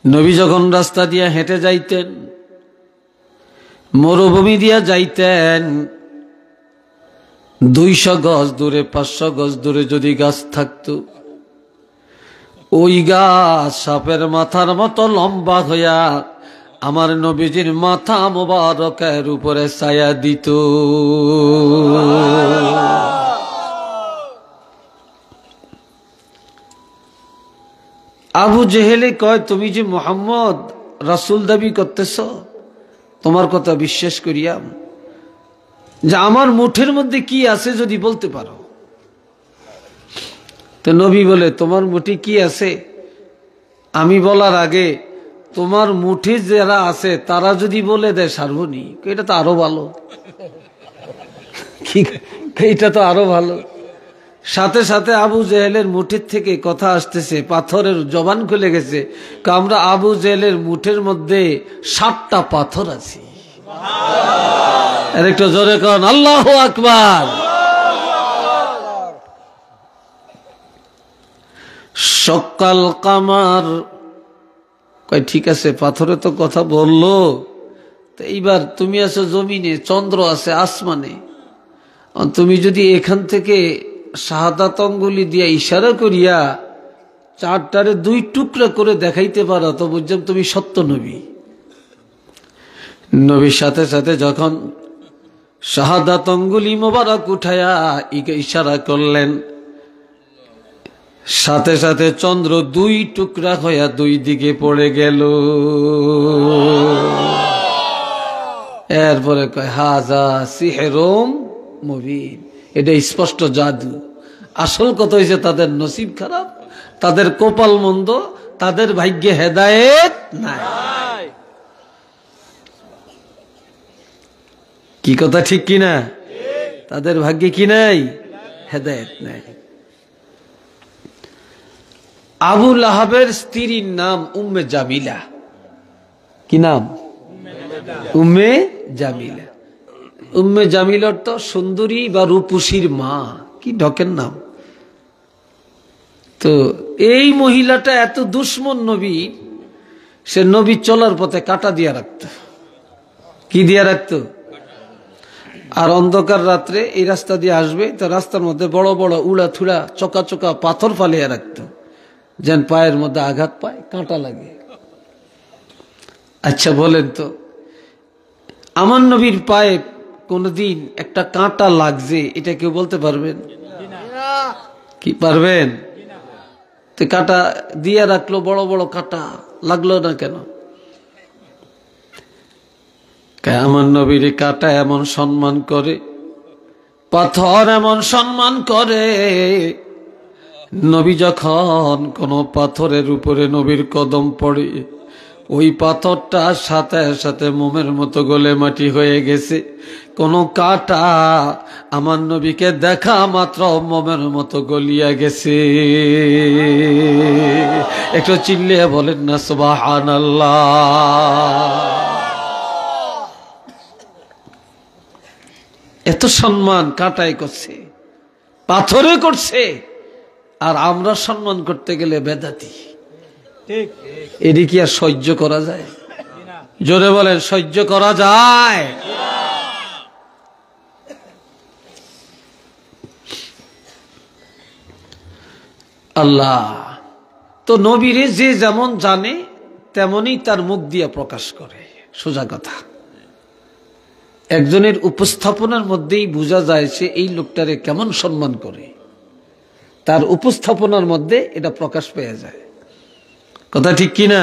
নবী যখন রাস্তা দিয়ে হেঁটে যাইতেন, মরুভূমি দিয়া যাইতেন, 200 গজ দূরে 500 গজ দূরে যদি গাছ থাকতো, ওই গাছ সাপের মাথার মতো লম্বা হইয়া আমার নবীজির মাথা মোবারকের উপরে ছায়া দিত। আবু জেহেলে কয়, তুমি যে মুহাম্মদ রাসূল দাবি করতেছ, তোমার কথা বিশ্বাস করিয়াম, যে আমার মুঠের মধ্যে কি আছে যদি বলতে পারো। তো নবী বলে, তোমার মুঠে কি আছে আমি বলার আগে তোমার মুঠে যারা আছে তারা যদি বলে দেয় সারবনি, এটা তো আরো ভালো। এটা তো আরো ভালো। সাথে সাথে আবু জেহেলের মুঠের থেকে কথা আসতেছে, পাথরের জবান খুলে গেছে। আমরা আবু জেহেলের মুঠের মধ্যে 7টা পাথর আছে। একটু জোরে কন আল্লাহু আকবার। সকাল কামার কয়, ঠিক আছে, পাথরে তো কথা বললো, তো এইবার তুমি আছো জমিনে, চন্দ্র আছে আসমানে, তুমি যদি এখান থেকে শাহাদাত আঙ্গুলি দিয়া ইশারা করিয়া 4টারে 2 টুকরা করে দেখাইতে পারো, তো বুঝলাম তুমি সত্য নবী। নবীর সাথে সাথে যখন শাহাদাত আঙ্গুলি মোবারক উঠায়া ইশারা করলেন, সাথে সাথে চন্দ্র 2 টুকরা হইয়া 2 দিকে পড়ে গেল। এরপরে কয়, হাজা সিহরুম মুবিন, এটা স্পষ্ট জাদু। আসল কথা হয়েছে তাদের নসিব খারাপ, তাদের কপাল মন্দ, তাদের ভাগ্যে হেদায়েত নাই। কি কথা ঠিক কিনা? তাদের ভাগ্যে কি নাই? হেদায়েত নাই। আবু লাহাবের স্ত্রীর নাম উম্মে জামিলা। কি নাম? উম্মে জামিলা। উম্মে জামিলার তো সুন্দরী বা রূপসীর মা, কি ঢকের নাম। তো এই মহিলাটা এত দুশ্মন নবী, সে নবী চলার পথে কাঁটা দিয়া রাখত। কি দিয়া রাখত? আর অন্ধকার রাত্রে এই রাস্তা দিয়ে আসবে, তো রাস্তার মধ্যে বড় বড় উড়া থুড়া চকা চকা পাথর ফালিয়ে রাখত, যেন পায়ের মধ্যে আঘাত পায়, কাঁটা লাগে। আচ্ছা বলেন তো, আমার নবীর পায়ে কোনদিন একটা কাঁটা লাগছে এটা কেউ বলতে পারবেন? কি পারবেন? তো কাঁটা দিয়ে রাখলো, বড় বড় কাঁটা, লাগলো না কেন? আমার নবীর কাঁটা এমন সম্মান করে, পাথর এমন সম্মান করে, নবী যখন কোন পাথরের উপরে নবীর কদম পড়ে, ওই পাথরটা সাথে সাথে মোমের মতো গলে মাটি হয়ে গেছে। কোন কাঁটা আমার নবীকে দেখা মাত্র মোমের মতো গলিয়া গেছে। একটু চিল্লিয়ে বলেন না সুবহানাল্লাহ। এত সম্মান কাঁটায় করছে, পাথরে করছে, আর আমরা সম্মান করতে গেলে বেদাতি। এটি কি আর সহ্য করা যায়? জোরে বলেন, সহ্য করা যায়? আল্লাহ তো নবীরে যে যেমন জানে তেমনই তার মুখ দিয়ে প্রকাশ করে। সোজা কথা, একজনের উপস্থাপনার মধ্যেই বোঝা যায় সে এই লোকটারে কেমন সম্মান করে, তার উপস্থাপনার মধ্যে এটা প্রকাশ পেয়ে যায়। কথা ঠিক কিনা?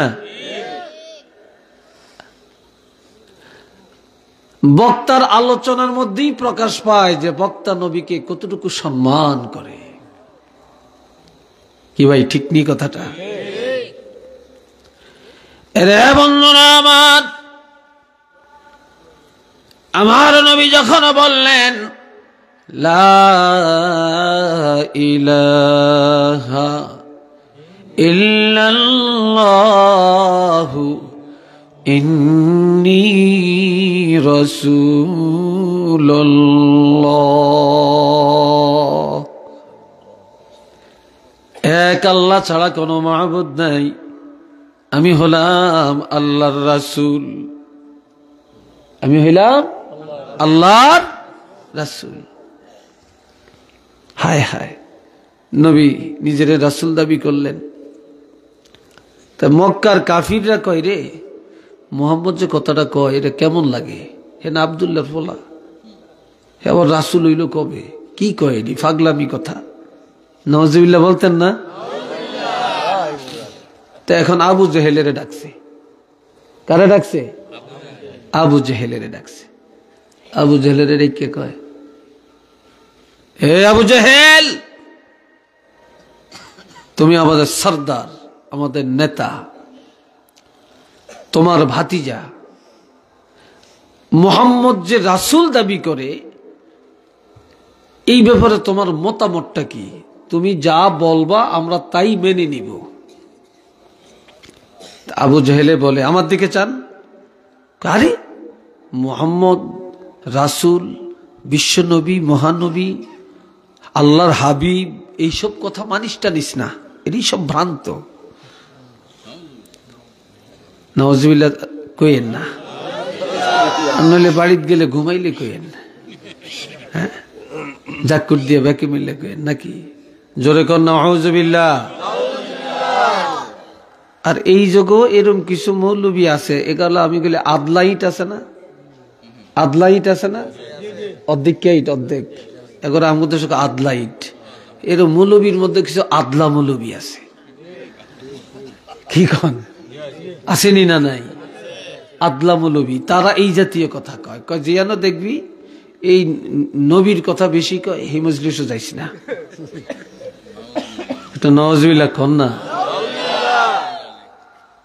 বক্তার আলোচনার মধ্যেই প্রকাশ পায় যে বক্তা নবীকে কতটুকু সম্মান করে। কি ভাই, ঠিক নি কথাটা? এরে বন্ধুরা আমার নবী যখন বললেন লা ইলাহা ইল্লাল্লাহু ইন্নী রাসূলুল্লাহ, এক আল্লাহ ছাড়া কোনো মাবুদ নাই, আমি হলাম আল্লাহর রাসূল, আমি হইলাম আল্লাহর রাসূল। হায় হায়, নবী নিজের রাসূল দাবি করলেন। তা মক্কার কাফিররা কয়, রে মুহাম্মদ যে কথাটা কয় এটা কেমন লাগে, হে না আব্দুল্লাহর ফোলা, হে আবার রাসূল হইল কবে, কি কয় এটি ফাগলামি কথা। নাউজুবিল্লাহ বলতেন না? তো এখন আবু জেহেলের ডাকছে। কারে ডাকছে? আবু জেহেলের ডাকছে। আবু জেহেলের কে কয়, হে আবু জেহেল, তুমি আমাদের সর্দার, আমাদের নেতা, তোমার ভাতিজা মুহাম্মদ যে রাসূল দাবি করে, এই ব্যাপারে তোমার মতামতটা কি? তুমি যা বলবা আমরা তাই মেনে নিব। আবু জেহেলে বলে, আমার দিকে চান? আরে মুহাম্মদ রাসূল, বিশ্বনবী, মহানবী, আল্লাহর হাবিব, এইসব কথা মানিস টানিস না, এরই সব ভ্রান্ত। নাউজুবিল্লাহ কইেন না, নইলে বাড়িতে গেলে ঘুমাইলে কইেন, হ্যাঁ জাকুর দিয়ে ব্যাকে মিললে কইেন নাকি? জোরে কর নাউজুবিল্লাহ। আর এই যুগও এরকম কিছু মৌলবী আছে, এগুলো আমি বলি আদলাইট আছে না, আদলাইট আছে না, অর্ধেক অর্ধেক, এগুলো আমাদের সঙ্গে আদলাইট। এর মৌলবীর মধ্যে কিছু আদলা মৌলবী আছে, কি কন আসেনি না? নাই আদলা মৌলবী, তারা এই জাতীয় কথা কয়, কয় যেন দেখবি এই নবীর কথা বেশি কয়, হে মজলিসও যাইস না। এটা নাউজুবিল্লাহ কন না,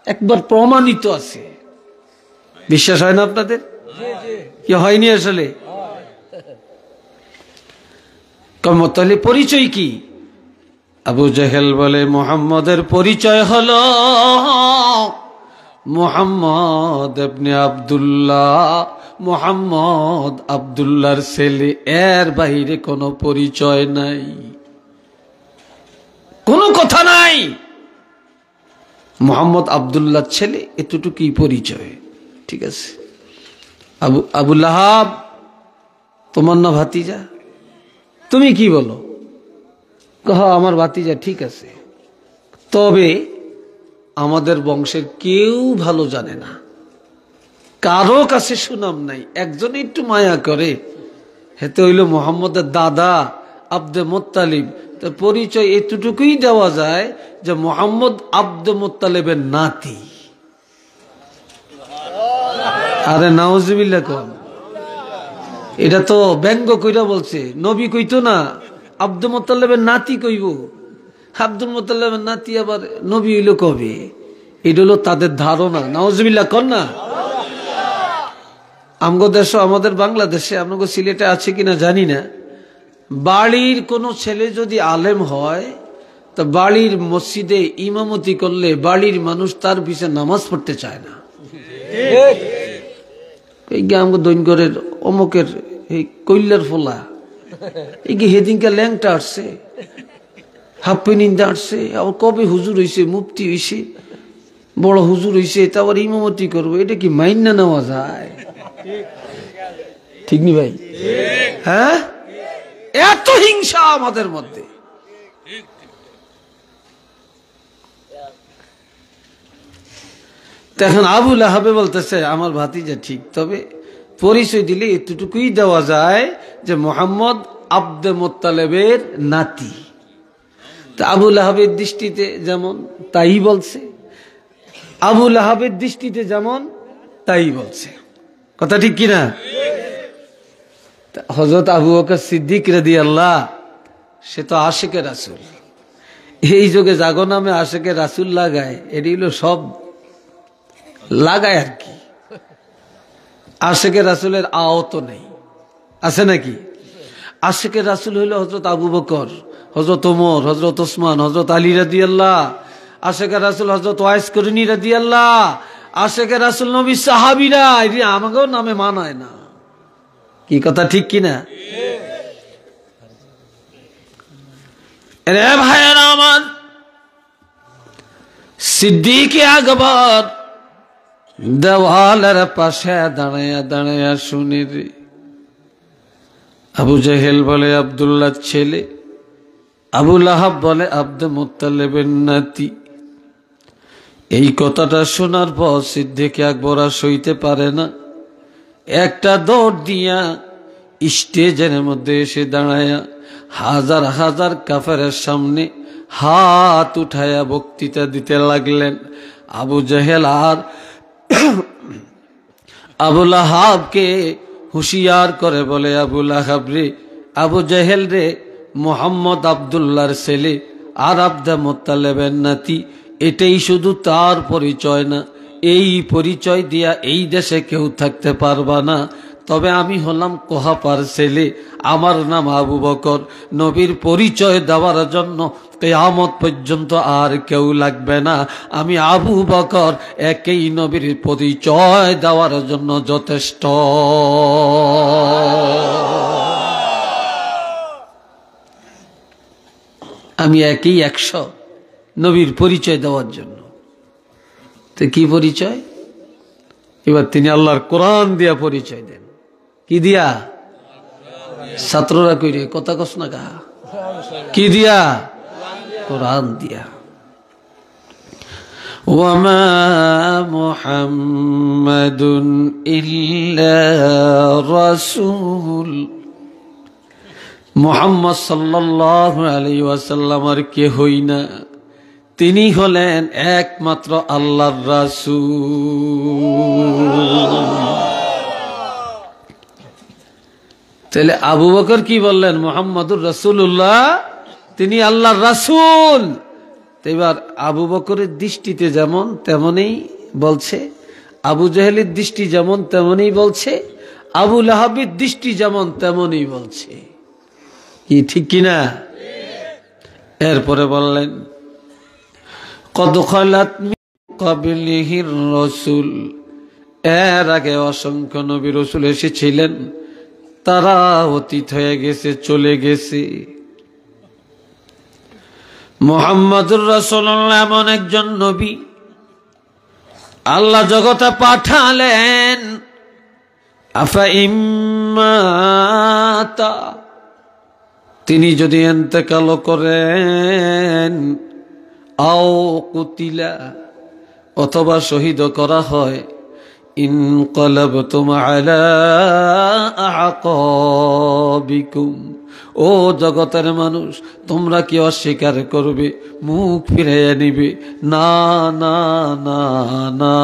একবার প্রমাণিত আছে। বিশ্বাস হয় না আপনাদের? কি হয়নি আসলে? তাহলে পরিচয় কি? আবু জেহেল বলে, মুহাম্মদের পরিচয় হলো মুহাম্মদ ইবনে আব্দুল্লাহ, মুহাম্মদ আব্দুল্লাহর ছেলে, এর বাইরে কোনো পরিচয় নাই, কোনো কথা নাই। মুহাম্মদ আব্দুল্লাহর ছেলে, এতটুকুই পরিচয়। ঠিক আছে, আবু লাহাব তোমার না ভাতিজা, তুমি কি বলো? কহ আমার ভাতিজা, ঠিক আছে, তবে আমাদের বংশের কেউ ভালো জানে না, কারো কাছে সুনাম নাই, একজন একটু মায়া করে, হেতে হইল মুহাম্মদের দাদা আব্দে মুত্তালিব। তো পরিচয় এতটুকুই দেওয়া যায় যে মুহাম্মদ আব্দে মুত্তালিবের নাতি। আরে নাউজুবিল্লাহ কোন, এটা তো ব্যঙ্গ কইরা বলছে, নবী কইতো না আব্দুল মুত্তালিবের নাতি কইব। আব্দুল মুত্তালিবের নাতি আবার নবী হইল কবে? এটা হলো তাদের ধারণা। নাউজুবিল্লাহ কর না। আমগো দেশ, আমাদের বাংলাদেশে, আমগো সিলেটে আছে কিনা জানি না, বাড়ির কোন ছেলে যদি আলেম হয় তো বাড়ির মসজিদে ইমামতি করলে বাড়ির মানুষ তার পিছনে নামাজ পড়তে চায় না। এই আমগো দৈনগরের অমুকের এই কইলার ফোলা, এই কি হেদিনকে ল্যাংটা আসছে, হাপ্পি নিন্দা আসছে, আবার কবে হুজুর হইছে, মুফতি হইছে, বড় হুজুর হইছে, তা আবার ইমামতি করবো, এটা কি মাইন্না নেওয়া যায়? ঠিক নি ভাই? হ্যাঁ, এত হিংসা আমাদের মধ্যে। এখন আবু লাহাবে বলতেছে আমার ভাতিজা, ঠিক, তবে পরিচয় দিলে এতটুকুই দেওয়া যায় যে মুহাম্মদ আব্দে মুত্তালিবের নাতি। তা আবু লাহাবের দৃষ্টিতে যেমন তাই বলছে, আবু লাহাবের দৃষ্টিতে যেমন তাই বলছে, কথা ঠিক কিনা? হযরত আবু বকর সিদ্দিক রাদিয়াল্লাহু, সে তো আশিকে রাসূল, এই যুগে জাগো নামে আশিকে রাসূল লাগায়, এটি হলো সব লাগায় আর কি। আশিকে রাসূলের আওত নেই, আছে নাকি? আশিকে রাসূল হইল হযরত আবু বকর, হযরত ওমর, হযরত ওসমান, হযরত আলী রাদিয়াল্লাহু। আশিকে রাসূল হযরত ওয়াইস করনী রাদিয়াল্লাহু। আশিকে রাসূল নবী সাহাবীরা, এটি আমাকেও নামে মানায় না, কি কথা ঠিক কিনা? রে ভাইয়েরা আমার, সিদ্দিক আকবর দেওয়ালের পাশে দাঁড়াইয়া দাঁড়াইয়া শুনি রে। আবু জেহেল বলে আব্দুল্লাহর ছেলে, আবু লাহাব বলে আব্দুল মুত্তালিবের নাতি। এই কথাটা শোনার পর সিদ্দিক আকবর আর সইতে পারে না, একটা দৌড় দিয়া স্টেজের মধ্যে এসে দাঁড়ায়া হাজার হাজার কাফেরের সামনে হাত উঠায়া বক্তৃতা দিতে লাগলেন। আবু জেহেল আর আবু লাহাবকে হুঁশিয়ার করে বলে, আবু লাহাব রে, আবু জেহেল রে, মোহাম্মদ আব্দুল্লাহর ছেলে আর আব্দুল মুত্তালিবের নাতি, এটাই শুধু তার পরিচয় না, এই পরিচয় দিয়া এই দেশে কেউ থাকতে পারবা না। তবে আমি হলাম কোহাপার ছেলে, আমার নাম আবু বকর। নবীর পরিচয় দেওয়ার জন্য কিয়ামত পর্যন্ত আর কেউ লাগবে না। আমি আবু বকর একই নবীর পরিচয় দেওয়ার জন্য যথেষ্ট। আমি একই 100 নবীর পরিচয় দেওয়ার জন্য। তো কি পরিচয়? এবার তিনি আল্লাহর কোরআন দিয়া পরিচয় দেন। কি দিয়া? ছাত্ররা কইরে কথা কস না গা, কি দিয়া? কোরআন দিয়া। ওয়ামা মুহাম্মাদুন ইল্লা রাসূল, মুহাম্মদ সাল্লাল্লাহু আলাইহি ওয়াসাল্লামের কেহই না, তিনি হলেন একমাত্র আল্লাহর রাসূল। তাহলে আবু বকর কি বললেন? মুহাম্মাদুর রাসূলুল্লাহ, তিনি আল্লাহর রাসূল। এবার আবু বকরের দৃষ্টিতে যেমন তেমনই বলছে, আবু জেহেলের দৃষ্টি যেমন তেমনই বলছে, আবু লাহাবের দৃষ্টি যেমন তেমনই বলছে। কি ঠিক কিনা? এরপরে বললেন, কদ খালাত মিন ক্বাবলিহির রাসূল, এর আগে অসংখ্য নবী রাসূল এসেছিলেন, তারা অতীত হয়ে গেছে, চলে গেছে। মুহাম্মদুর রাসূলুল্লাহ এমন একজন নবী আল্লাহ জগতে পাঠালেন, আফা ইম্মাতা, তিনি যদি ইন্তেকাল করেন, আও কুতিলা, অথবা শহীদ করা হয়, ইনকালাবতুম আলা আ'কাবিকুম, ও জগতের মানুষ, তোমরা কি অস্বীকার করবে, মুখ ফিরিয়ে নিবে? না না না না,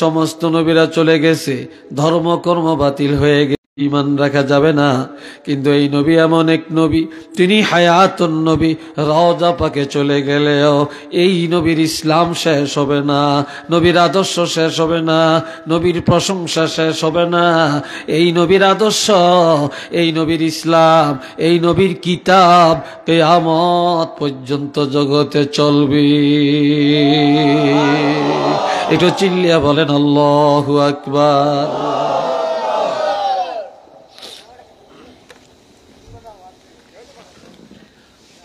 সমস্ত নবীরা চলে গেছে, ধর্মকর্ম বাতিল হয়ে গেছে, ঈমান রাখা যাবে না। কিন্তু এই নবী এমন এক নবী, তিনি হায়াতুন নবী, রওজা পাকে চলে গেলেও এই নবীর ইসলাম শেষ হবে না, নবীর আদর্শ শেষ হবে না, নবীর প্রশংসা শেষ হবে না। এই নবীর আদর্শ, এই নবীর ইসলাম, এই নবীর কিতাব কিয়ামত পর্যন্ত জগতে চলবে। একটু চিল্লিয়া বলেন আল্লাহু আকবার।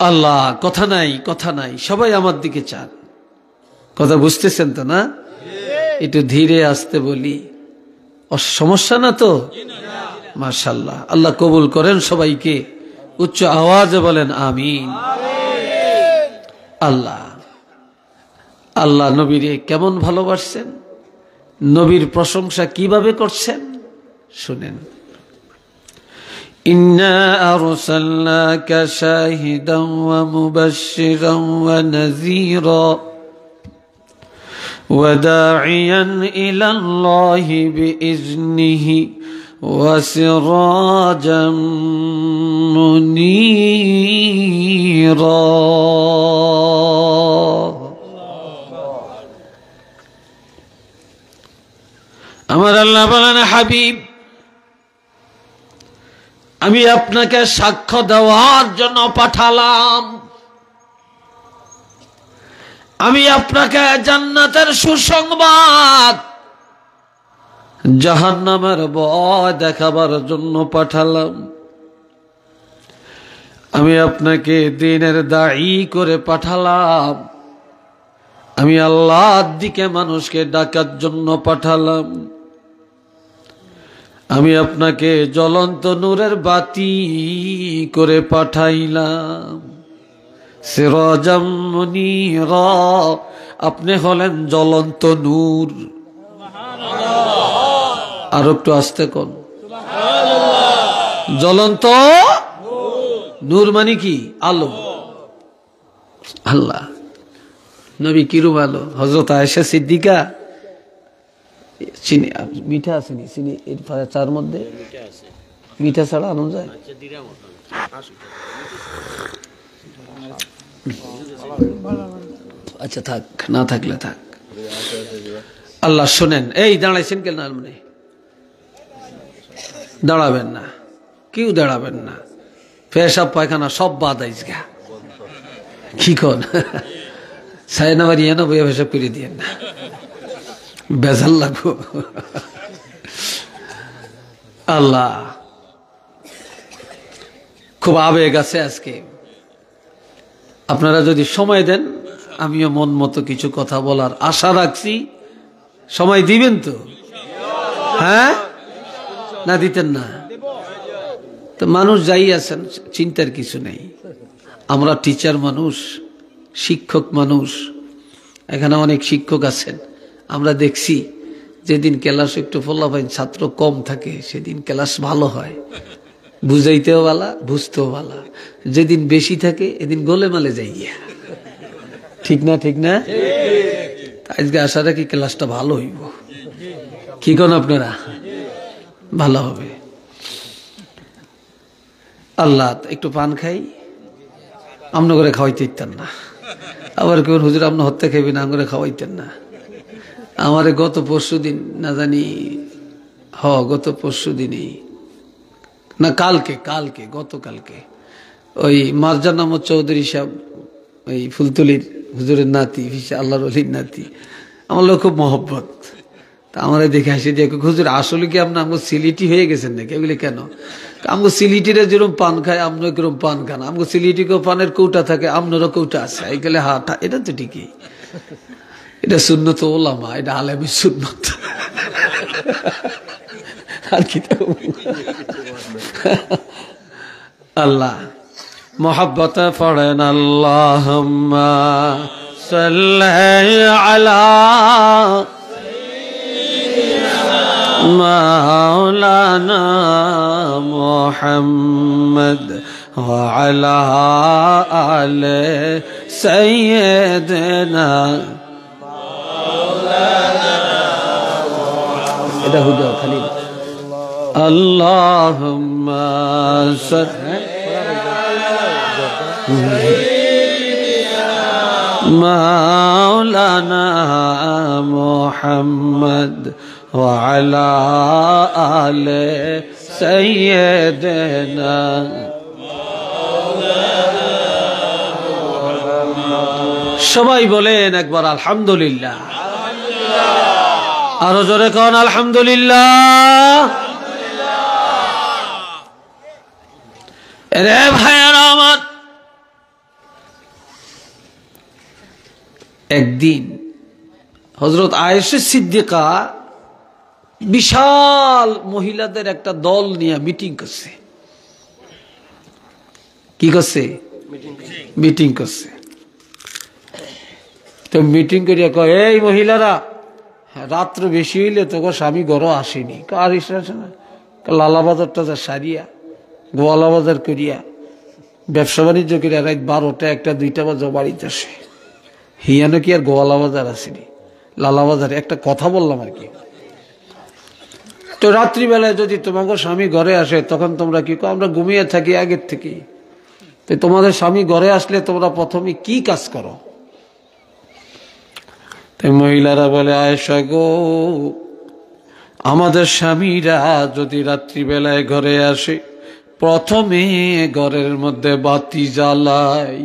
আল্লাহ, কথা নাই, কথা নাই, সবাই আমার দিকে চান। কথা বুঝতেছেন তো না? একটু ধীরে আসতে বলি, সমস্যা না তো? মাশাআল্লাহ, আল্লাহ কবুল করেন সবাইকে। উচ্চ আওয়াজে বলেন আমিন। আল্লাহ আল্লাহ নবীরে কেমন ভালোবাসছেন, নবীর প্রশংসা কিভাবে করছেন শুনেন। ইন্না আরসালনাকা শাহিদান ওয়া মুবাশশিরান ওয়া নাযীরা ওয়া দাঈয়ান ইলাল্লাহি বিইজনিহি ওয়া সিরাজাম মুনীরা। আমার আল্লাহ বলেন, হাবিব, আমি আপনাকে সাক্ষ্য দেওয়ার জন্য পাঠালাম, আমি আপনাকে জান্নাতের সুসংবাদ, জাহান্নামের ভয় দেখাবার জন্য পাঠালাম, আমি আপনাকে দ্বীনের দায়ী করে পাঠালাম, আমি আল্লাহর দিকে মানুষকে ডাকার জন্য পাঠালাম। আমি আপনাকে জ্বলন্ত নূরের বাতি করে পাঠাইলাম। সিরাজাম মুনীরা, আপনি হলেন জ্বলন্ত নূর। আর একটু আস্তে কোন, জ্বলন্ত নূর মানে কি? আলো। আল্লাহ নবী কিরূপ আলো? হযরত আয়েশা সিদ্দিকা, চিনি মিঠা আছে নি? চিনি এর চার মধ্যে মিঠা ছাড়া আনো যায়? আচ্ছা থাক, না থাকলে থাক। আল্লাহ শোনেন, এই দাঁড়াইছেন কেন? মানে দাঁড়াবেন না, কেউ দাঁড়াবেন না। পেশাব পায়খানা সব বাদ আইসগা। কি কন সাইনাবাড়ি এনে বইয়া পেশাব করে দিয়ে না, বেজাল লাগবো। আল্লাহ খুব আবেগ আছে আজকে। আপনারা যদি সময় দেন, আমিও মন মতো কিছু কথা বলার আশা রাখছি। সময় দিবেন তো? হ্যাঁ না দিতেন না তো মানুষ যাই আছেন, চিন্তার কিছু নেই। আমরা টিচার মানুষ, শিক্ষক মানুষ, এখানে অনেক শিক্ষক আছেন। আমরা দেখছি যেদিন ক্লাস একটু ফলাফল ছাত্র কম থাকে সেদিন ক্লাস ভালো হয়, বুঝাইতেও ভালা, বুঝতেও ভালা। যেদিন বেশি থাকে এদিন গোলেমালে যাই গিয়া। ঠিক না? ঠিক না? আজকে আশা রাখি ক্লাসটা ভালো হইব। কি কোন আপনারা? ভালো হবে। আল্লাহ একটু পান খাই, আমন করে খাওয়াইতে ইতেন না। আবার কেউ হুজুর আপনি হত্যা খাইবেন, না করে খাওয়াইতেন না। আমারে গত পরশু দিন না জানি, গত পরশু দিনই না কালকে গতকালকে ওই মারজান আহমদ চৌধুরী সাহেব, ওই ফুলতলির হুজুরের নাতি, আল্লাহর ওলির নাতি, আমার লোক খুব মহব্বত। তা আমরা দেখে আসি যে হুজুর আসলে কি আপনি আমাকে সিলিটি হয়ে গেছেন নাকি? এগুলি কেন? আমাকে সিলিটিরা যেরকম পান খায় আপনি কিরম পান খান। আমাকে সিলিটিকেও পানের কৌটা থাকে, আপনারও কৌটা আছে। এই গেলে এটা তো ঠিকই, এটা সুন্নত ওলামা, এটা আলেমি সুন্নত। আর কি আল্লাহ মোহাব্বত পড়েন। আল্লাহুম্মা সাল্লি আলা মাওলানা মুহাম্মদ ওয়া আলা আলি সাইয়্যিদিনা মাওলানা মুহাম্মদ। এটা হুজা খালি আল্লাহুম্মা সাল্লি মাওলানা মুহাম্মদ ওয়া আলা আলি সাইয়্যিদিনা মাওলানা মুহাম্মদ। সবাই বলেন একবার আলহামদুলিল্লাহ। আরো জোরে কোন আলহামদুলিল্লাহ। রে ভাইয়েরা আমার, একদিন হযরত আয়েশা সিদ্দিকা বিশাল মহিলাদের একটা দল নিয়ে মিটিং করছে। কি করছে? মিটিং করছে। তো মিটিং করিয়া কয়, এই মহিলারা, রাত্র বেশি হইলে তোকে স্বামী ঘরও আসেনি। আর লালা বাজারটা সারিয়া গোয়ালা বাজার করিয়া ব্যবসা বাণিজ্য করিয়া রাত 12টা 1টা 2টা বাজে বাড়িতে আসে। হিয়ানো কি আর গোয়ালা বাজার আসেনি, লালা বাজারে একটা কথা বললাম আর কি। তো রাত্রিবেলায় যদি তোমাকে স্বামী ঘরে আসে তখন তোমরা কি? আমরা ঘুমিয়ে থাকি আগের থেকে। তো তোমাদের স্বামী ঘরে আসলে তোমরা প্রথমে কি কাজ করো? তাই মহিলারা বলে, আয়েশা গো, আমাদের স্বামীরা যদি রাত্রিবেলায় ঘরে আসে প্রথমে ঘরের মধ্যে বাতি জ্বালাই।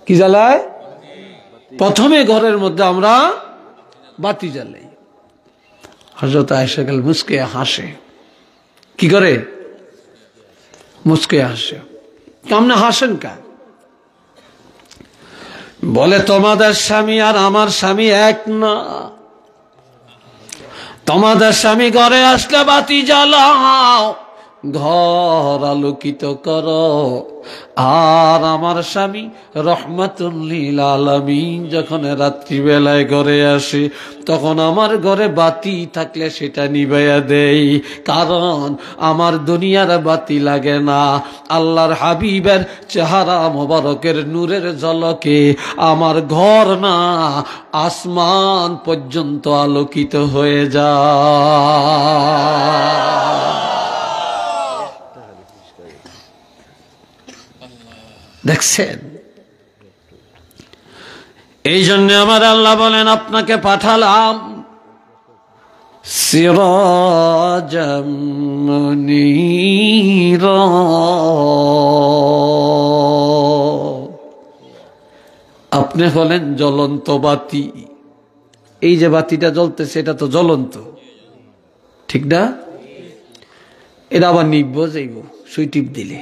কি জ্বালায়? প্রথমে ঘরের মধ্যে আমরা বাতি জ্বালাই। হযরত আয়েশা গেল মুস্কে হাসে। কি করে? মুস্কে হাসে। আপনি হাসেন কা? বলে তোমাদের স্বামী আর আমার স্বামী এক না। তোমাদের স্বামী ঘরে আসলে বাতি জ্বালাও, ঘর আলোকিত করো, আর আমার স্বামী রহমাতুল লিল আলামিন যখন রাত্রিবেলায় ঘরে আসে তখন আমার ঘরে বাতি থাকলে সেটা নিভাইয়া দেই, কারণ আমার দুনিয়ার বাতি লাগে না। আল্লাহর হাবিবের চেহারা মোবারকের নূরের ঝলকে আমার ঘর না আসমান পর্যন্ত আলোকিত হয়ে যায়। দেখছেন, এই জন্য আমার আল্লাহ বলেন আপনাকে পাঠালাম সিরাজাম মুনীরা, আপনি হলেন জ্বলন্ত বাতি। এই যে বাতিটা জ্বলতেছে এটা তো জ্বলন্ত, ঠিক না? এটা আবার নিভব যাইব সুই টিপ দিলে,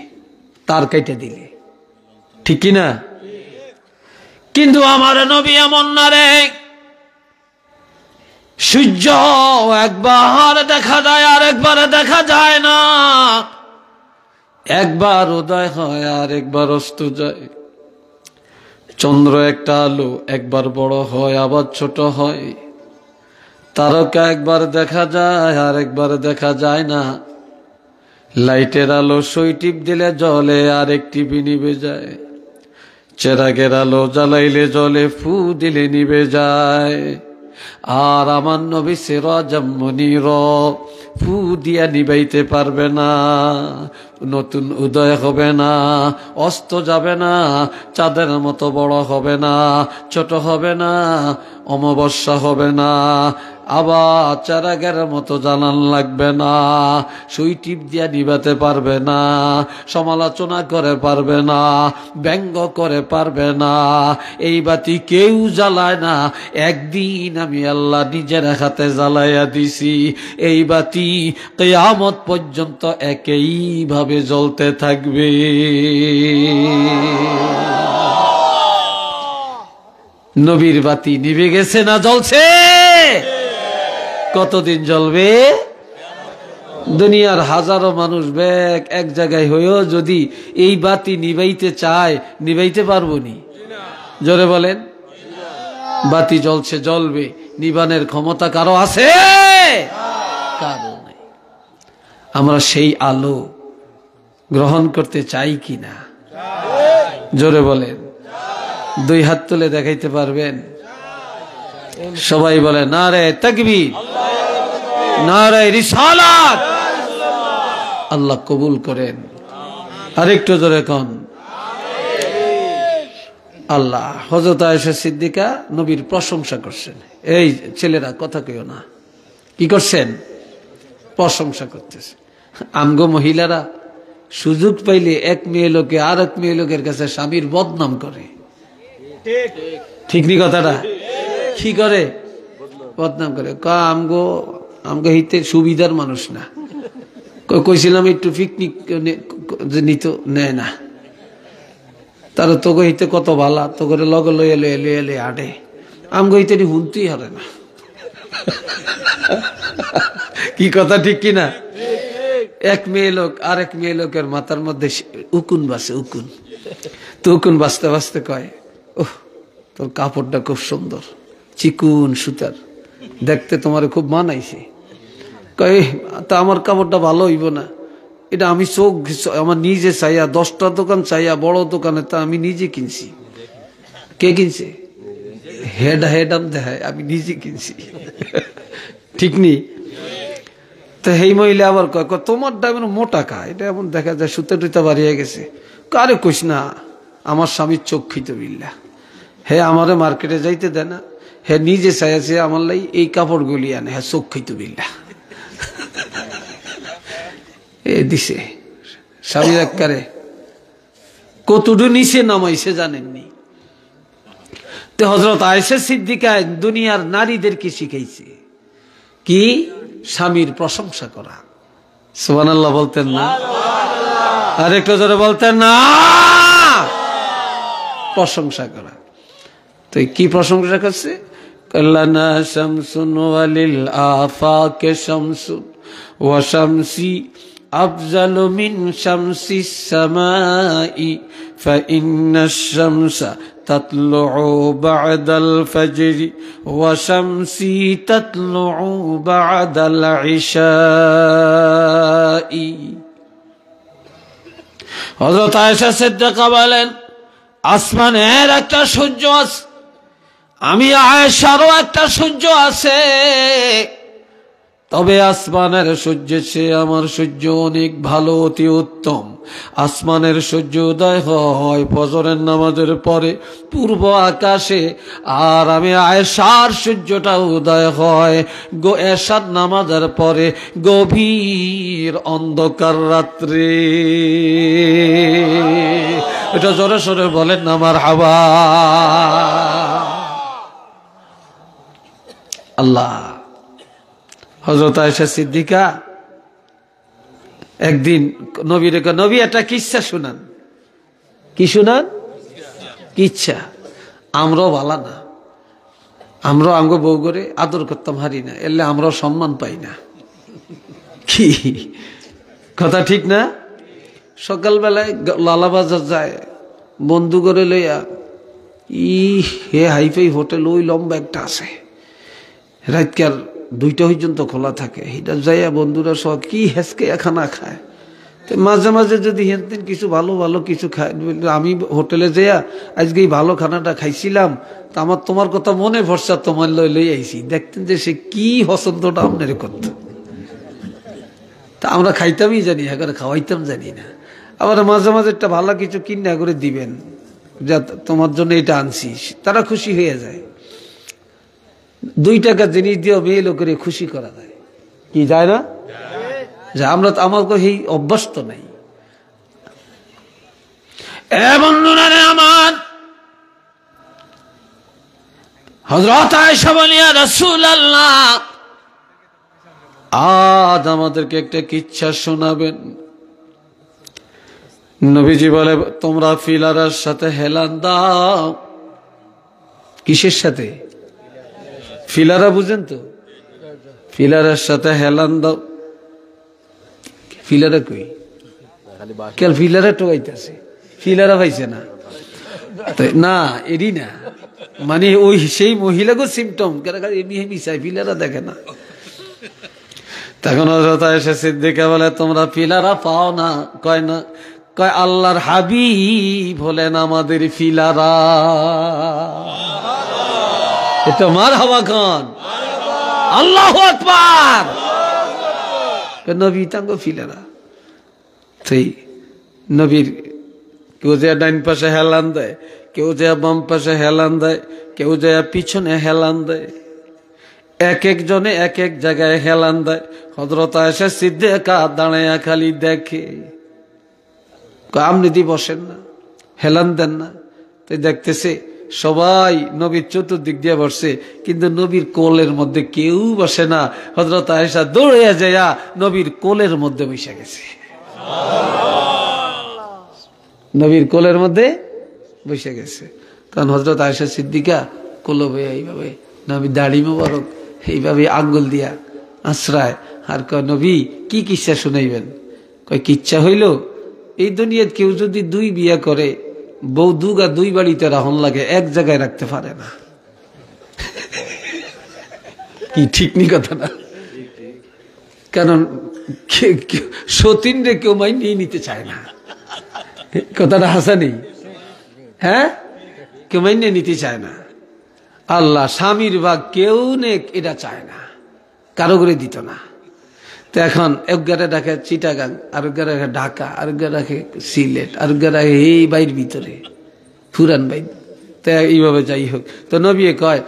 তার কাইটা দিলে, ঠিক কিনা? কিন্তু আমার নবী এমন না রে, সূর্য একবার দেখা যায় আর একবার দেখা যায় না, একবার উদয় হয় আর একবার অস্ত যায়। চন্দ্র একটা আলো, একবার বড় হয় আবার ছোট হয়। তারকা একবার দেখা যায় আর একবার দেখা যায় না। লাইটের আলো সুই টিপ দিলে জ্বলে আর এক টিপি নিভে যায়। চেরাগের আলো জ্বালাইলে জ্বলে, ফু দিলে নিভে যায়। আর আমার নবী সিরাজাম মুনীরা, ফু দিয়া নিবাইতে পারবে না, নতুন উদয় হবে না, অস্ত যাবে না, চাঁদের মতো বড় হবে না, ছোট হবে না, অমাবস্যা হবে না, আবার চেরাগের মতো জ্বালান লাগবে না, সুই টিপ দিয়া নিবাতে পারবে না, সমালোচনা করে পারবে না, ব্যঙ্গ করে পারবে না। এই বাতি কেউ জ্বালায় না, একদিন আমি আল্লাহ নিজের হাতে জ্বালাইয়া দিছি। এই বাতি কিয়ামত পর্যন্ত একইভাবে জ্বলতে থাকবে। নবীর বাতি নিভে গেছে না জ্বলছে? কতদিন জ্বলবে? দুনিয়ার হাজারো মানুষ ব্যাগ এক জায়গায় হয়েও যদি এই বাতি নিভাইতে চায়, নিভাইতে পারবো নি? জোরে বলেন। বাতি জ্বলছে, জ্বলবে, নিবানের ক্ষমতা কারো আছে? কারো নাই। আমরা সেই আলো গ্রহণ করতে চাই কিনা? জোরে বলেন। দুই হাত তুলে দেখাইতে পারবেন? সবাই বলে নারে তাকবীর, নারে রিসালাত। আল্লাহ কবুল করেন। আরেকটু জোরে কোন আল্লাহ। হযরত আয়েশা সিদ্দিকা নবীর প্রশংসা করছেন। এই ছেলেরা কথা কইও না, কি করছেন? প্রশংসা করতেছে। আমগো মহিলারা সুযোগ পাইলে এক মেয়ে লোকে আর এক মেয়ে লোকের কাছে স্বামীর বদনাম করে, ঠিক নি কথাটা? কি করে? বদনাম করে। আমগো হিতে সুবিধার মানুষ না। কইছিলাম একটু পিকনিক নিত, নেয় না। তারা তোকে হিতে কত ভালা, তো করে লগে লইয়া লইয়া লইয়া লইয়া আটে। আমগো হিতে হুনতেই হারে না। কি কথা ঠিক কিনা? এক মেয়ে লোক আর এক মেয়ে লোকের মাথার মধ্যে উকুন বাসে, উকুন। তো উকুন বাঁচতে বাঁচতে কয়, ওহ তোর কাপড়টা খুব সুন্দর, চিকুন সুতার, দেখতে তোমার খুব মানাইছে। কয় তা আমার কাপড়টা ভালো হইব না? এটা আমি চোখ আমার নিজে চাইয়া, 10টা দোকান চাইয়া, বড় দোকানে তা আমি নিজে কিনছি। কে কিনছে? হেডাম দেখায়, আমি নিজে কিনছি। ঠিক নি? তো এই মহিলা আবার কয় তোমারটা এমন মোটা কা, এটা এমন দেখা যায় সুতা টুতা বাড়িয়ে গেছে। কারে কইস না, আমার স্বামীর চক্ষিত বিল্লা, হে আমারে মার্কেটে যাইতে দেয় না, হে নিজে চাইছে আমার লাই এই কাপড় গুলি আনে, হ্যাঁ চক্ষিত বিল্লা। এ দিছে স্বামীর একবারে কতটুকু নিচে নামাইছে জানেননি। তো হযরত আয়েশা সিদ্দিকা দুনিয়ার নারীদেরকে শিখাইছে কি? স্বামীর প্রশংসা করা। সুবহানাল্লাহ বলতেন না? আর একটু জোরে বলতেন না? প্রশংসা করা। তো কি প্রশংসা করছে, লানা শামসুন ওয়ালিল আফাকে শামসুন ওয়া শামসি আফজালু মিন শামসিস সামাই ফাইন্নাশ শামসা তাতলুউ বা'দাল ফাজরি ওয়া শামসি তাতলুউ বা'দাল ইশাই। হযরত আয়েশা সিদ্দিকা বলেন, আসমানের একটা সূর্য আছে, আমি আয়েশারও একটা সূর্য আছে, তবে আসমানের সূর্যের চেয়ে আমার সূর্য অনেক ভালো, অতি উত্তম। আসমানের সূর্য উদয় হয় ফজরের নামাজের পরে পূর্ব আকাশে, আর আমি আয়েশার সূর্যটা উদয় হয় এশার নামাজের পরে গভীর অন্ধকার রাত্রে। এটা জোরে সোরে বলেন না মারহাবা। আল্লাহ। হযরত আয়েশা সিদ্দিকা একদিন নবীর নবী একটা কিচ্ছা শুনান। কি শুনান? কিচ্ছা। আমরাও ভালা না, আমরাও আঙ্গ বউ করে আদর করতাম হারি না, এলে আমরাও সম্মান পাই না। কি কথা ঠিক না? সকালবেলায় লালাবাজার যায়, বন্ধু করে লইয়া, হে হাইফাই হোটেল ওই লম্বা একটা আছে, রাতকার 2টা পর্যন্ত খোলা থাকে, এটা যাইয়া বন্ধুরা সব কি হেসকে খানা খায়। তো মাঝে মাঝে যদি হেনতেন কিছু ভালো ভালো কিছু খায়, আমি হোটেলে যাইয়া আজকে এই ভালো খানাটা খাইছিলাম, তা আমার তোমার কথা মনে ভরসা তোমার লই আইছি, দেখতেন যে সে কি হসন্তটা আপনার করত। তা আমরা খাইতামই জানি, এখন খাওয়াইতাম জানি না। আবার মাঝে মাঝে একটা ভালো কিছু কিনা করে দিবেন, যা তোমার জন্য এটা আনছি, তারা খুশি হয়ে যায়। 2 টাকা জিনিস দিয়ে মেয়ে লোকের খুশি করা যায়, কি যায় না? যে আমরা তো, আমার এই অভ্যাস তো নাই। বন্ধুরা আমার, হযরত আয়েশা বলিয়া, রাসূলুল্লাহ আজ আমাদেরকে একটা কিচ্ছা শোনাবেন। নবীজি বলে, তোমরা ফিলারার সাথে হেলান দাও। কিসের সাথে? ফিলারা বুঝেন তো? ফিলারের সাথে হেলান দাও। ফিলারা কই? কেন ফিলারা টোকাইতেছে? ফিলারা পাইছে না না, এরই না, মানে ওই সেই মহিলাকে সিমটম এমনি এমনি চাই, ফিলারা দেখে না। তখন হযরত আয়েশা সিদ্দিকা বলে, তোমরা ফিলারা পাও না? কয় না। কয় আল্লাহর হাবিব হলেন আমাদের ফিলারা। এটা মারহাবা খান, আল্লাহু আকবার। নবী তাঙ্গ ফিলারা। সেই নবীর কেউ যে ডাইন পাশে হেলান দেয়, কেউ যে বাম পাশে হেলান দেয়, কেউ যে পিছনে হেলান দেয়, এক একজনে এক এক জায়গায় হেলান দেয়। হযরত আয়েশা সিদ্দিকা দাঁড়ায়া খালি দেখে, আপনি দি বসেন না, হেলান দেন না। তাই দেখতেছে সবাই নবীর চতুর্দিক দিয়ে বসছে, কিন্তু নবীর কোলের মধ্যে কেউ বসে না। হযরত আয়েশা দৌড়ে যাইয়া নবীর কোলের মধ্যে বসে গেছে, নবীর কোলের মধ্যে বসে গেছে। তখন হযরত আয়েশা সিদ্দিকা কোলে বইয়া এইভাবে নবীর দাড়ি মোবারক এইভাবে আঙ্গুল দিয়া আশ্রয়, আর কয়, নবী কি কিচ্ছা শুনাইবেন? কয়, কিচ্ছা হইল, এই দুনিয়াত কেউ যদি 2 বিয়া করে, বউ 2 বাড়িতে রাহন লাগে, এক জায়গায় রাখতে পারে না। কি ঠিক নি কথা না? কারণ সতীন রে কেউ মাইনে নিতে চায় না, কথাটা হাসা নেই? হ্যাঁ, কেউ মাইনে নিতে চায় না। আল্লাহ স্বামীর বা কেউ নে এটা চায় না, কারো করে দিত না। তো এখন একগারে রাখে চিটাগাং, আরেকগারে রাখে ঢাকা, আরেকগারে রাখে সিলেট, আরেকগারে রাখে এই বাইর ভিতরে ফুরান বাইর। তো এইভাবে যাই হোক, তো নবী কয়,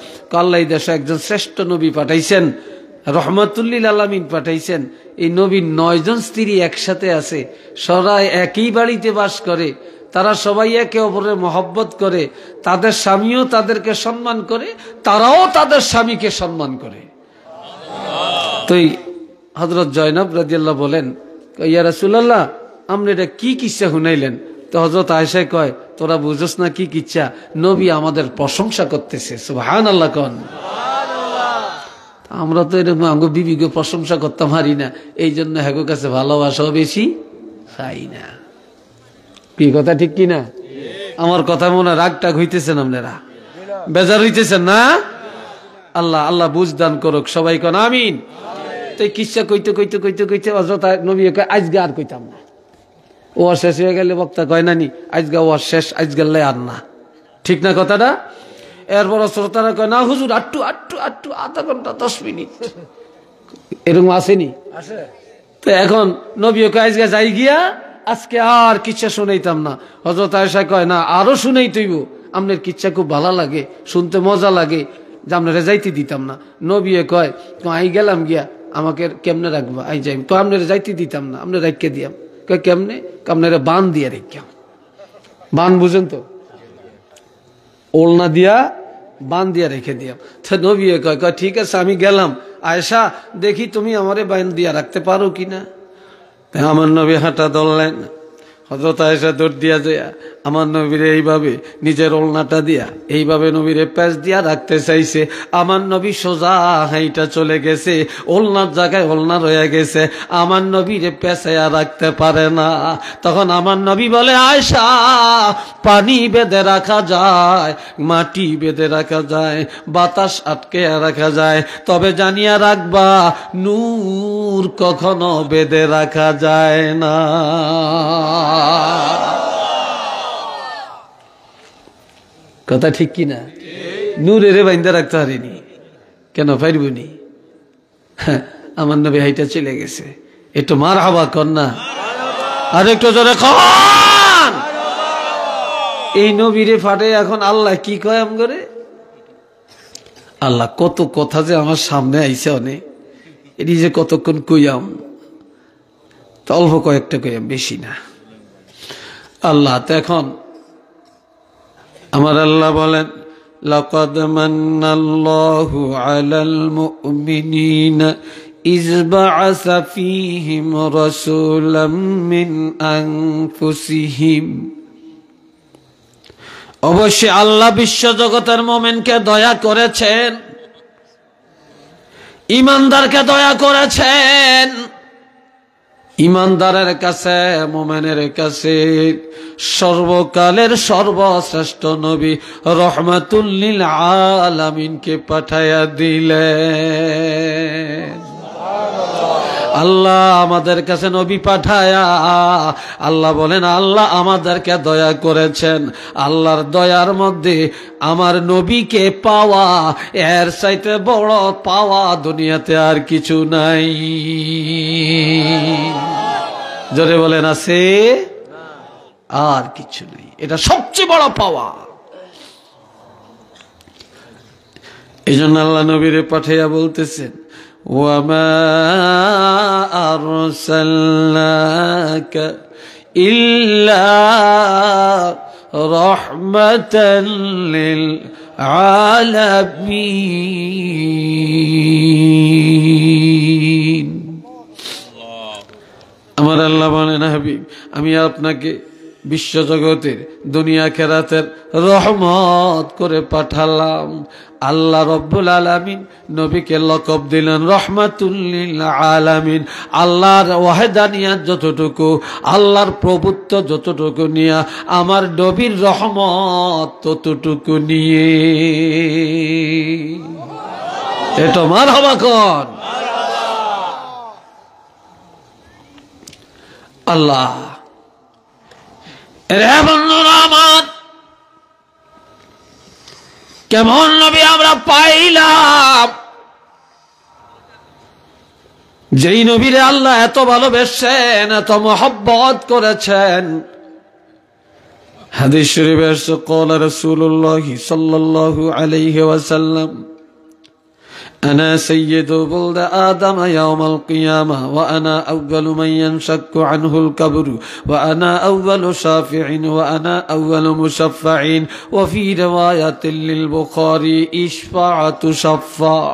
আল্লাহ দেশে একজন শ্রেষ্ঠ নবী পাঠাইছেন, রহমাতুল্লিল আলামিন পাঠাইছেন। এই নবীর 9 জন স্ত্রী একসাথে আছে, সবাই একই বাড়িতে বাস করে, তারা সবাই একে অপরের মহব্বত করে, তাদের স্বামীও তাদেরকে সম্মান করে, তারাও তাদের স্বামীকে সম্মান করে। তো হযরত জয়নব রাদিয়াল্লাহু বলেন, ইয়া রাসূলুল্লাহ, আপনি এটা কি কিসা শুনাইলেন? তো হযরত আয়েশা কয়, তো তোরা বুঝোস না কি কিচ্ছা, নবী আমাদের প্রশংসা করতেছে, সুবহানাল্লাহ কোন। আমরা তো এরকম আঙ্গ বিবিকে প্রশংসা করতে পারি না, এই জন্য হ্যাগো কাছে ভালোবাসাও বেশি খাই না। কি কথা ঠিক কিনা? আমার কথা মনে রাগটাগ হইতেছেন, আপনারা বেজার হইতেছেন না? আল্লাহ আল্লাহ বুঝদান করুক, সবাই কোন আমিন। তো কিচ্ছা কইতে কইতে কইতে কইতে অযথা নবী আজকে আর কইতাম না, ও শেষ হয়ে গেলে বক্তা কয় নানি আজকে ও শেষ, আজকে আর না, ঠিক না কথাটা? এরপর শ্রোতারা কয় না হুজুর আটটু আটটু আটটু, আধা ঘন্টা 10 মিনিট এরকম আসেনি। তো এখন নবী আজকে যাই গিয়া, আজকে আর কিচ্ছা শুনাইতাম না। হযরত আয়েশা কয় না আরো শুনাই তৈব, আপনার কিচ্ছা খুব ভালো লাগে, শুনতে মজা লাগে, যে আপনারা যাইতে দিতাম না। নবী কয় আই গেলাম গিয়া, আমাকে কেমনে রাখবা? আই যাই তো আপনারা যাইতে দিতাম না, আপনি রাখকে দিয়াম। কয় কেমনে? আপনারা বান দিয়া রেখাম। বান বুঝেন তো, ওলনা দিয়া বান দিয়া রেখে দিয়াম। তো নবী কয় ঠিক আছে আমি গেলাম, আয়েশা দেখি তুমি আমারে বান দিয়া রাখতে পারো কিনা। আমার নবী হাঁটা ধরলেন, হযরত আয়েশা দৌড় দিয়া যায় আমার নবীরে এইভাবে নিজের ওলনাটা দিয়া এইভাবে নবীরে প্যাচ দিয়া রাখতে চাইছে। আমার নবী সোজা হাইটা চলে গেছে, ওলনার জায়গায় ওলনা রয়ে গেছে, আমার নবীরে পেঁচাইয়া রাখতে পারে না। তখন আমার নবী বলে আয়েশা পানি বেঁধে রাখা যায়, মাটি বেঁধে রাখা যায়, বাতাস আটকে রাখা যায়, তবে জানিয়া রাখবা নূর কখনো বেঁধে রাখা যায় না। কথা ঠিক কিনা? নূরের বাইন্দা রাখতে পারিনি, কেন পারবনি? আমার নবী হাইটা চলে গেছে, একটু মারহাবা কর না, আর একটু জোরে খান। এই নবীরে ফাটে এখন আল্লাহ কি কয় আম করে? আল্লাহ কত কথা যে আমার সামনে আইছে, অনেক এটি যে কতক্ষণ কইয়াম, অল্প কয়েকটা কইয়াম, বেশি না। আল্লাহ তো এখন আমার আল্লাহ বলেন লাকাদ মান্নাল্লাহু আলাল মুমিনিনা ইয বা'আসা ফীহিম রাসূলাম মিন আনফুসিহিম। অবশ্যই আল্লাহ বিশ্ব জগতের মুমিনকে দয়া করেছেন, ঈমানদারকে দয়া করেছেন। ঈমানদারের কাছে, মুমিনের কাছে সর্বকালের সর্বশ্রেষ্ঠ নবী রহমাতুল লিল আলামিনকে পাঠায়া দিলেন। আল্লাহ আমাদের কাছে নবী পাঠায়া আল্লাহ বলেন আল্লাহ আমাদেরকে দয়া করেছেন। আল্লাহর দয়ার মধ্যে আমার নবীকে পাওয়া, এর চাইতে বড় পাওয়া দুনিয়াতে আর কিছু নাই। জোরে বলেন আছে? আর কিছু নেই, এটা সবচেয়ে বড় পাওয়া। এই জন্য আল্লাহ নবীরে পাঠাইয়া বলতেছেন ওয়ামা আরসালনাকা ইল্লা রাহমাতাল লিল আলামিন। আমার আল্লাহ বলেন হাবিব আমি আপনাকে বিশ্বজগতের দুনিয়া খেরাতের রহমত করে পাঠালাম। আল্লাহ রব্বুল আলামিন নবীকে লকব দিলেন রহমাতুল লিল আলামিন। আল্লাহর ওয়াহদানিয়াত যতটুকু, আল্লাহর প্রভুত্ব যতটুকু নিয়ে, আমার নবীর রহমত ততটুকু নিয়ে। এটা মারহাবা কর। আল্লাহ রে বন্ধুরা আমার, কেমন নবী আমরা পাইলাম, যেই নবীরে আল্লাহ এত ভালোবেসেন, এত মহব্বত করেছেন। হাদিস শরীফে এসেছে ক্বালা রাসূলুল্লাহ সাল্লাল্লাহু আলাইহি ওয়াসাল্লাম أنا سيد ولد آدم يوم القيامة وأنا أول من ينشق عنه القبر وأنا أول شافع وأنا أول مشفع وفي رواية للبخاري إشفاعة شفاع।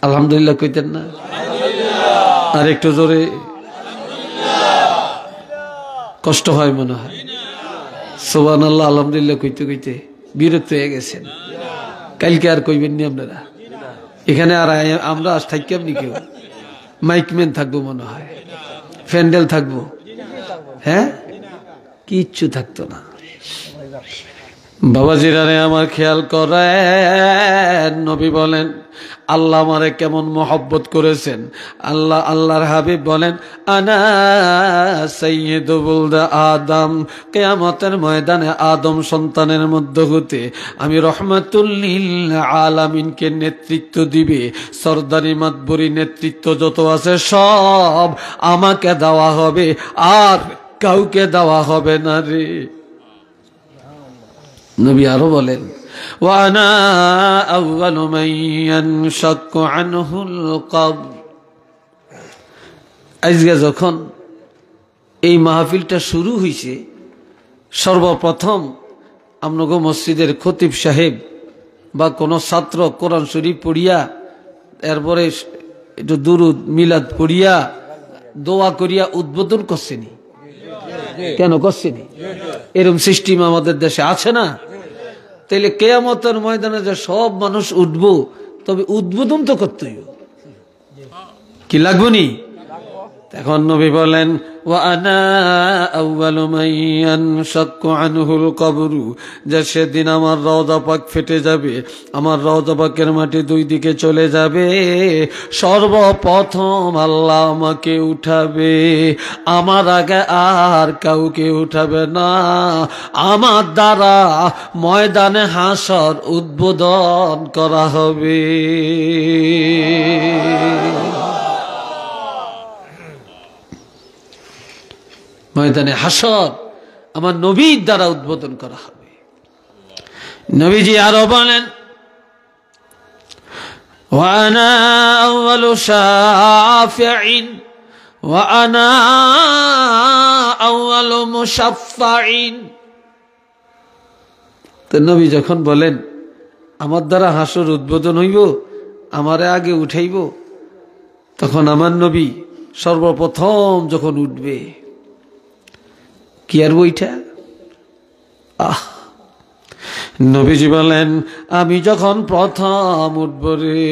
الحمد لله কইতেন না? আরেকটু জোরে, কষ্ট হয় মনে হয়। সুবহানাল্লাহ আলহামদুলিল্লাহ কইতে কইতে বিরক্ত হয়ে গেছেন। কালকে আর কইবেন নি আপনারা? এখানে আর আমরা আজ থাকি আপনি কেউ মাইকম্যান থাকবো মনে হয়, প্যান্ডেল থাকবো, হ্যাঁ কিচ্ছু থাকতো না। বাবাজিরা রে আমার খেয়াল করেন, নবী বলেন আল্লাহ আমারে কেমন মহব্বত করেছেন। আল্লাহর হাবিব বলেন আনা সাইয়্যিদু বুলদা আদম, কিয়ামতের ময়দানে আদম সন্তানের মধ্যে হতে আমি রহমাতুল লিল আলামিনকে নেতৃত্ব দিবে। সরদারি মাতবরি নেতৃত্ব যত আছে সব আমাকে দেওয়া হবে, আর কাউকে দেওয়া হবে না রে। নবী আরো বলেন ওয়ানা আউয়ালু মান ইয়ানশাক্কু আনহুল কবর। আজকে যখন এই মাহফিলটা শুরু হয়েছে, সর্বপ্রথম আপনাকে মসজিদের খতিব সাহেব বা কোনো ছাত্র কোরআন শরীফ পড়িয়া এরপরে একটু দুরুদ মিলাদ পড়িয়া দোয়া করিয়া উদ্বোধন করছেনি। কেন করছেনি? এরকম সিস্টেম আমাদের দেশে আছে না? তাইলে কিয়ামতের ময়দানে যে সব মানুষ উঠবো, তবে উদ্বোধন তো করতেই কি লাগবো নি? এখন নবী বলেন ওয়ানা আউয়ালু মান ইয়ানশাক্কু আনহুল কবর, যে সেদিন আমার রওজা পাক ফেটে যাবে, আমার রওজা পাকের মাটি দুই দিকে চলে যাবে। সর্বপ্রথম আল্লাহ আমাকে উঠাবে, আমার আগে আর কাউকে উঠাবে না। আমার দ্বারা ময়দানে হাসর উদ্বোধন করা হবে। ময়দানে হাসর আমার নবীর দ্বারা উদ্বোধন করা হবে। নবীজি আরো বলেন ওয়ানা আউয়ালু শাফিঈন ওয়া আনা আউয়ালু মুশাফফাঈন। তো নবী যখন বলেন আমার দ্বারা হাসর উদ্বোধন হইব, আমারে আগে উঠাইব, তখন আমার নবী সর্বপ্রথম যখন উঠবে, কি আর বইটা নবীজি বলেন আমি যখন প্রথম উঠব রে,